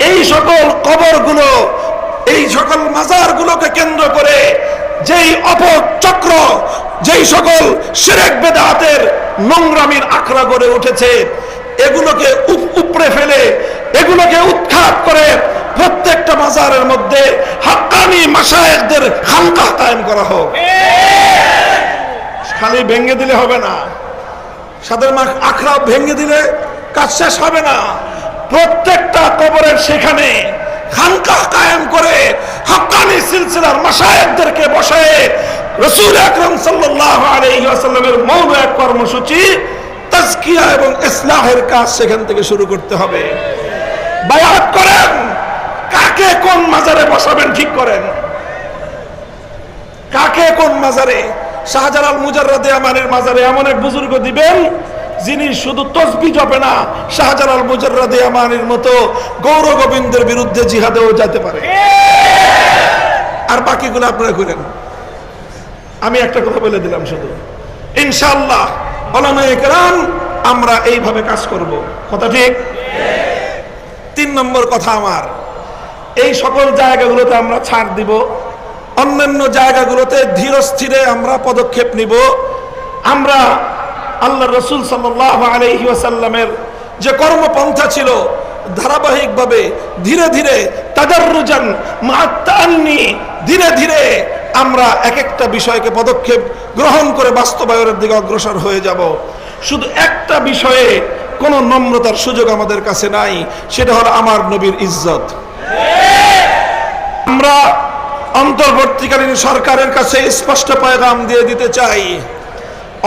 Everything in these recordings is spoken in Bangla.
এই সকল কবরগুলো, এই সকল মাজারগুলোকে কেন্দ্র করে যেই অপচক্র, যেই সকল শিরক বেদাতের নোংরামির আখড়া গড়ে উঠেছে, এগুলোকে উপড়ে ফেলে, এগুলোকে উৎখাত করে প্রত্যেকটা মাজারের মধ্যে হাক্কানি মাশায়েখদের খানকাহ কায়েম করা হোক। খালি ভেঙে দিলে হবে না, সাদের আখড়া ভেঙে দিলে কাজ শেষ হবে না। প্রত্যেকটা কবরের সেখানে খানকাহ কায়েম করে হাক্কানি সিলসিলার মাশায়েখদেরকে বসায় রাসূল আকরাম সাল্লাল্লাহু আলাইহি ওয়াসাল্লামের মওলা এক কর্মসূচি তাজকিয়া এবং ইসলাহের কাজ সেখান থেকে শুরু করতে হবে। বায়াত করেন, কাকে কোন মাজারে বসাবেন ঠিক করেন, কাকে কোন মাজারে। শাহজালাল মুজাররদে আমানের মাজারে এমন এক বুজুর্গ দিবেন যিনি শুধু তসবিহ জপে না, শাহজালাল মুজাররদে আমানের মতো গৌর গোবিন্দের বিরুদ্ধে জিহাদেও যেতে পারে। আর বাকিগুলো আপনারা করেন। আমি একটা কথা বলে দিলাম শুধু, ইনশাআল্লাহ উলামায়ে কেরাম আমরা এইভাবে কাজ করব। কথা ঠিক? 3 নম্বর কথা আমার, এই সকল জায়গাগুলোতে আমরা ছাড় দিব, অন্যান্য জায়গাগুলোতে ধীর স্থিরে আমরা পদক্ষেপ নিব। আমরা আল্লাহ রাসূল সাল্লাল্লাহু আলাইহি ওয়াসাল্লামের যে কর্মপন্থা ছিল, ধারাবাহিকভাবে ধীরে ধীরে তাদাররুজান মা'আত-তাআন্নি, ধীরে ধীরে আমরা এক একটা বিষয়কে পদক্ষেপ গ্রহণ করে বাস্তবায়নের দিকে অগ্রসর হয়ে যাব। শুধু একটা বিষয়ে কোনো নম্রতার সুযোগ আমাদের কাছে নাই, সেটা হলো আমার নবীর ইজ্জত। আমরা অন্তর্বর্তীকালীন সরকারের কাছে স্পষ্ট পয়গাম দিয়ে দিতে চাই,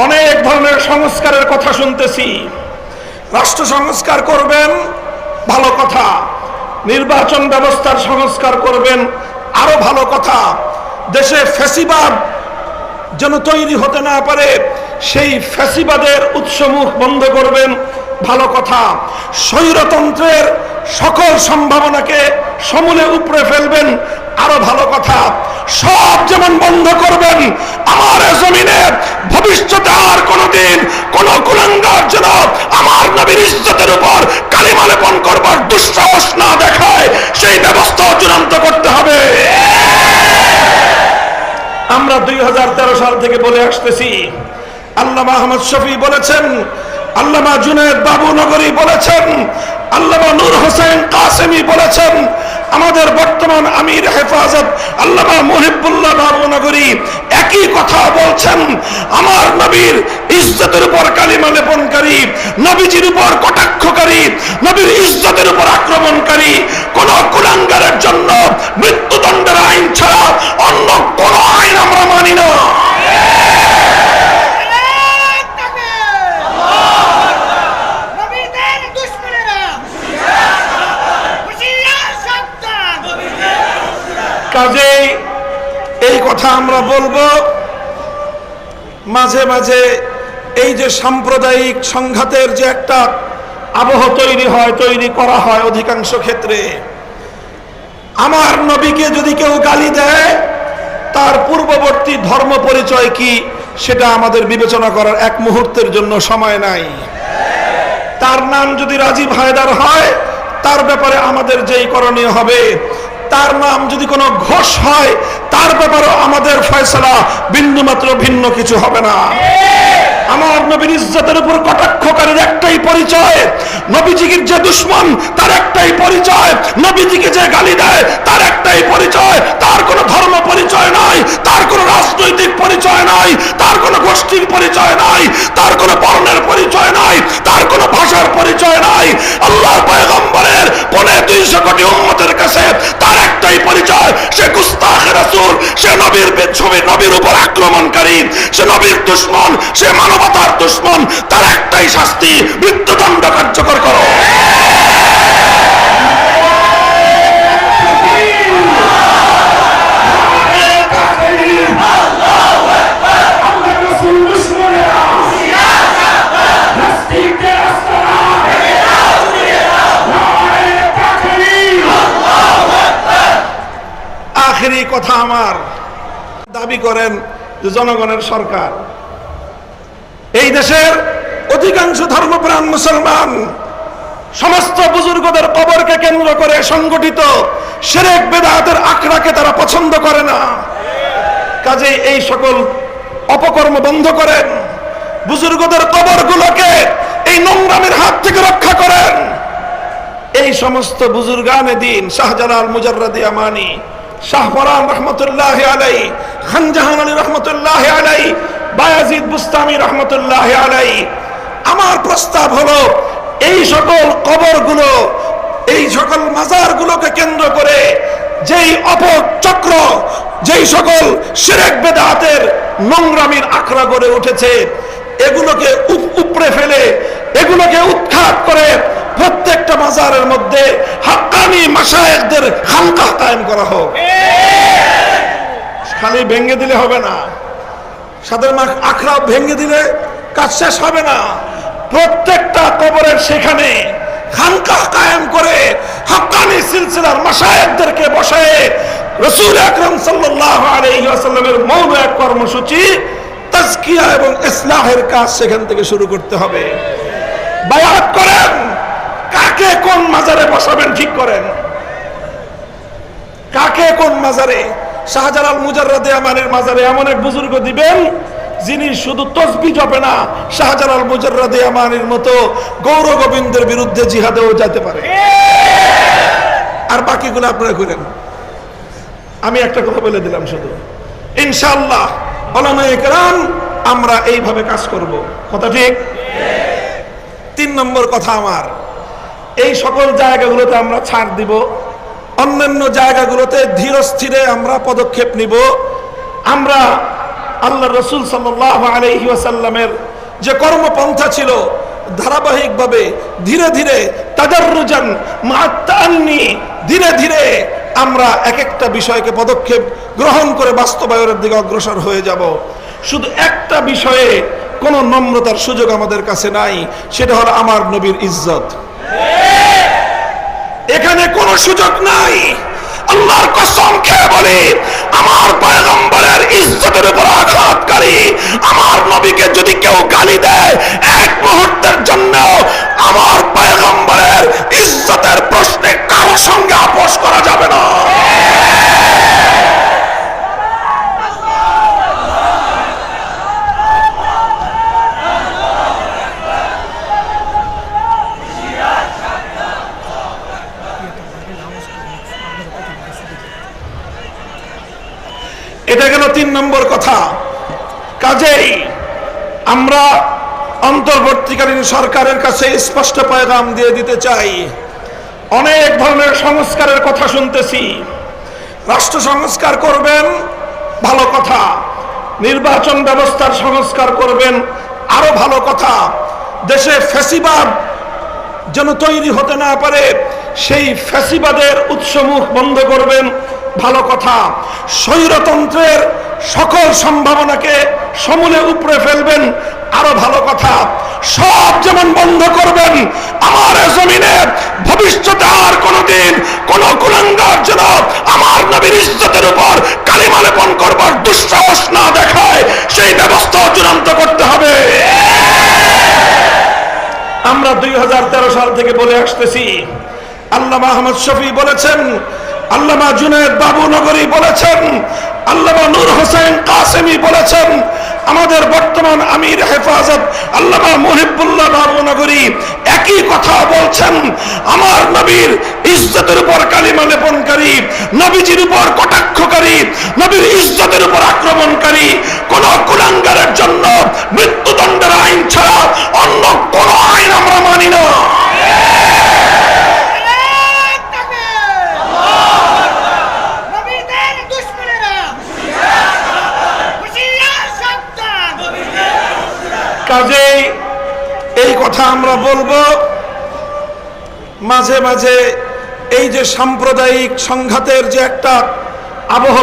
অনেক ধরনের সংস্কারের কথা শুনতেছি। রাষ্ট্র সংস্কার করবেন, ভালো কথা। নির্বাচন ব্যবস্থার সংস্কার করবেন, আরো ভালো কথা। দেশে ফ্যাসিবাদ যেন তৈরি হতে না পারে, সেই ফ্যাসিবাদের উৎসমুখ বন্ধ করবেন, ভালো কথা। স্বৈরতন্ত্রের সকল সম্ভাবনাকে সমূলে উপড়ে ফেলবেন, আরো ভালো কথা। সব যেমন বন্ধ করবেন, আমার জমিনে ভবিষ্যতে আর কোনদিন কোন কুলাঙ্গার যেন আমার নবীর ইজ্জতের উপর কালিমা লেপন করবার দুঃসাহস না দেখায়, সেই ব্যবস্থা চূড়ান্ত করতে হবে। আমরা 2013 সাল থেকে বলে আসতেছি, আল্লামা আহমদ শফি বলেছেন, আল্লামা জুনায়েদ বাবু নগরী বলেছেন, আল্লামা নূর হোসেন কাসেমি বলেছেন, আমাদের বর্তমান আমির হেফাজত আল্লামা মুহিবুল্লাহ বাবু নগরী একই কথা বলছেন। আমার নবীর ইজ্জতের উপর কালিমা লেপনকারী, নবীজির উপর কটাক্ষকারী, নবীর ইজ্জতের উপর আক্রমণকারী কোন কুলাঙ্গারের জন্য মৃত্যুদণ্ডের আইন ছাড়া অন্য কোন আইন আমরা মানি না। কাজেই এই কথা আমরা বলবো। মাঝে মাঝে এই যে সাম্প্রদায়িক সংঘাতের যে একটা আবহ তৈরি করা হয় অধিকাংশ ক্ষেত্রে, আমার নবীকে যদি কেউ গালি দেয়, তার পূর্ববর্তী ধর্ম পরিচয় কি সেটা আমাদের বিবেচনা করার এক মুহূর্তের জন্য সময় নাই। তার নাম যদি রাজীব হায়দার হয়, তার ব্যাপারে আমাদের যেই করণীয় হবে, তার নাম যদি কোনো ঘোষ হয়, তার ব্যাপারেও আমাদের ফয়সালা বিন্দুমাত্র ভিন্ন কিছু হবে না। আমার নবীর ইজ্জতের উপর কটাক্ষকারীর একটাই পরিচয়, নবীজির যে দুশমন তার একটাই পরিচয়, নবীজিকে যে গালি দেয় তার একটাই পরিচয়। তার কোনো ধর্ম পরিচয় নাই, তার কোনো রাজনৈতিক পরিচয় নাই, তার কোনো গোষ্ঠীর পরিচয় নাই, তার কোনো বর্ণের পরিচয় নাই, তার কোনো ভাষার পরিচয় নাই। আল্লাহর পয়গম্বরের 250 কোটি উম্মতের কাছে তার একটাই পরিচয়, সে গুস্তাখে রাসূল, সে নবীর উপর আক্রমণকারী, সে নবীর দুশমন, সে মানবতার দুশমন। তার একটাই শাস্তি, মৃত্যুদণ্ড কার্যকর করো। আখেরি কথা আমার, দাবি করেন যে জনগণের সরকার। এই দেশের অধিকাংশ ধর্মপ্রাণ মুসলমান সমস্ত বুজুর্গদের কবরকে কেন্দ্র করে সংগঠিত শিরক বিদআতের আখড়াকে তারা পছন্দ করে না। কাজেই এই সকল অপকর্ম বন্ধ করেন, বুজুর্গদের কবরগুলোকে এই নোংরামির হাত থেকে রক্ষা করেন। এই সমস্ত বুজুর্গানে দিন শাহজালাল মুজাররাদি আমানি, শাহপরান রহমতুল্লাহ আলাই, খানজাহান আলী রহমতুল্লাহ আলাই, বায়াজিদ বুস্তামি রহমতুল্লাহ আলাই, আমার প্রস্তাব হলো এই সকল কবরগুলো, এই সকল মাজারগুলোকে কেন্দ্র করে যেই অপচক্র, যেই সকল শিরক বিদআতের নোংরামির আখড়া গড়ে উঠেছে, এগুলোকে উপড়ে ফেলে, এগুলোকে উৎখাত করে প্রত্যেকটা মাজারের মধ্যে হাক্কানি মাশায়েখদের খানকাহ কায়েম করা হোক। খালি ভেঙে দিলে হবে না, সাদের আখড়া ভেঙে দিলে কাজ শেষ হবে না। প্রত্যেকটা কবরের সেখানে খানকাহ কায়েম করে হাক্কানি সিলসিলার মাশায়েখদেরকে বসায় রাসূল আকরাম সাল্লাল্লাহু আলাইহি ওয়াসাল্লামের মৌন এক কর্মসূচি তাজকিয়া এবং ইসলাহের কাজ সেখান থেকে শুরু করতে হবে। বায়াত করেন, কাকে কোন মাজারে বসাবেন ঠিক করেন, কাকে কোন মাজারে। শাহজালাল মুজাররাদে আমানের মাজারে এমন এক বুজুর্গ দিবেন যিনি শুধু তসবিহ জপে না, শাহজালাল মুজাররাদে আমানের মতো গৌর গোবিন্দের বিরুদ্ধে জিহাদেও যেতে পারে। আর বাকিগুলো আপনারা করেন। আমি একটা কথা বলে দিলাম শুধু, ইনশাআল্লাহ উলামায়ে কেরাম আমরা এইভাবে কাজ করব। কথা ঠিক? 3 নম্বর কথা আমার, এই সকল জায়গাগুলোতে আমরা ছাড় দিব, অন্যান্য জায়গাগুলোতে ধীর স্থিরে আমরা পদক্ষেপ নিব। আমরা আল্লাহ রাসূল সাল্লাল্লাহু আলাইহি ওয়াসাল্লামের যে কর্মপন্থা ছিল, ধারাবাহিকভাবে ধীরে ধীরে তাদাররুজান মা'আত তাআন্নি, ধীরে ধীরে আমরা এক একটা বিষয়কে পদক্ষেপ গ্রহণ করে বাস্তবায়নের দিকে অগ্রসর হয়ে যাব। শুধু একটা বিষয়ে কোনো নম্রতার সুযোগ আমাদের কাছে নাই, সেটা হলো আমার নবীর ইজ্জত। এখানে কোনো সুযোগ নাই। আল্লাহর কসম খেয়ে বলি, আমার পয়গম্বরের ইজ্জতের উপর আঘাতকারী আমার নবীকে যদি কেউ গালি দেয়, এক মুহূর্তের জন্য আমার পয়গম্বরের ইজ্জতের প্রশ্নে কারো সঙ্গে আপোষ করা যাবে না। এটা গেল 3 নম্বর কথা। কাজেই আমরা অন্তর্বর্তীকালীন সরকারের কাছে স্পষ্ট পয়গাম দিয়ে দিতে চাই, অনেক ধরনের সংস্কারের কথা শুনতেছি। রাষ্ট্র সংস্কার করবেন, ভালো কথা। নির্বাচন ব্যবস্থার সংস্কার করবেন, আরো ভালো কথা। দেশে ফ্যাসিবাদ যেন তৈরি হতে না পারে, সেই ফ্যাসিবাদের উৎসমুখ বন্ধ করবেন, ভালো কথা। স্বৈরতন্ত্রের সকল সম্ভাবনাকে সমূলে উপড়ে ফেলবেন, আরো ভালো কথা। সব যেমন বন্ধ করবেন, আমার জমিনে ভবিষ্যতে আর কোনদিন কোন কুলাঙ্গার যেন আমার নবীর ইজ্জতের উপর কালিমা লেপন করবার দুঃসাহস না দেখায়, সেই ব্যবস্থা চূড়ান্ত করতে হবে। আমরা 2013 সাল থেকে বলে আসতেছি, আল্লামা আহমদ শফি বলেছেন, আল্লামা জুনায়েদ বাবু নগরী বলেছেন, আল্লামা নূর হোসেন কাসেমি বলেছেন, আমাদের বর্তমান আমির হেফাজত আল্লামা মুহিবুল্লাহ বাবু নগরী একই কথা বলছেন। আমার নবীর ইজ্জতের উপর কালিমা লেপনকারী, নবীজির উপর কটাক্ষকারী, নবীর ইজ্জতের উপর আক্রমণকারী কোন কুলাঙ্গারের জন্য মৃত্যুদণ্ডের আইন ছাড়া অন্য কোন আইন আমরা মানি না। কাজেই এই কথা আমরা বলবো। মাঝে মাঝে এই যে সাম্প্রদায়িক সংঘাতের যে একটা আবহ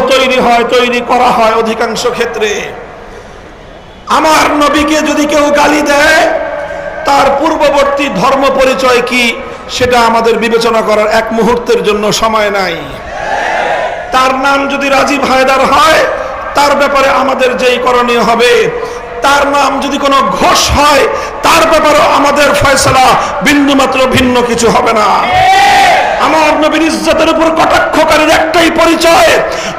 তৈরি করা হয় অধিকাংশ ক্ষেত্রে, আমার নবীকে যদি কেউ গালি দেয়, তার পূর্ববর্তী ধর্ম পরিচয় কি সেটা আমাদের বিবেচনা করার এক মুহূর্তের জন্য সময় নাই। তার নাম যদি রাজীব হায়দার হয়, তার ব্যাপারে আমাদের যেই করণীয় হবে, তার নাম যদি কোনো ঘোষ হয়, তার তার ব্যাপারেও আমাদের ফয়সালা বিন্দুমাত্র ভিন্ন কিছু হবে না। আমার নবীর ইজ্জতের উপর কটাক্ষকারীর একটাই পরিচয়,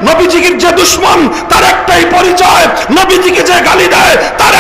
নবীজির যে দুশ্মন তার একটাই পরিচয়, নবীজিকে যে গালি দেয় তার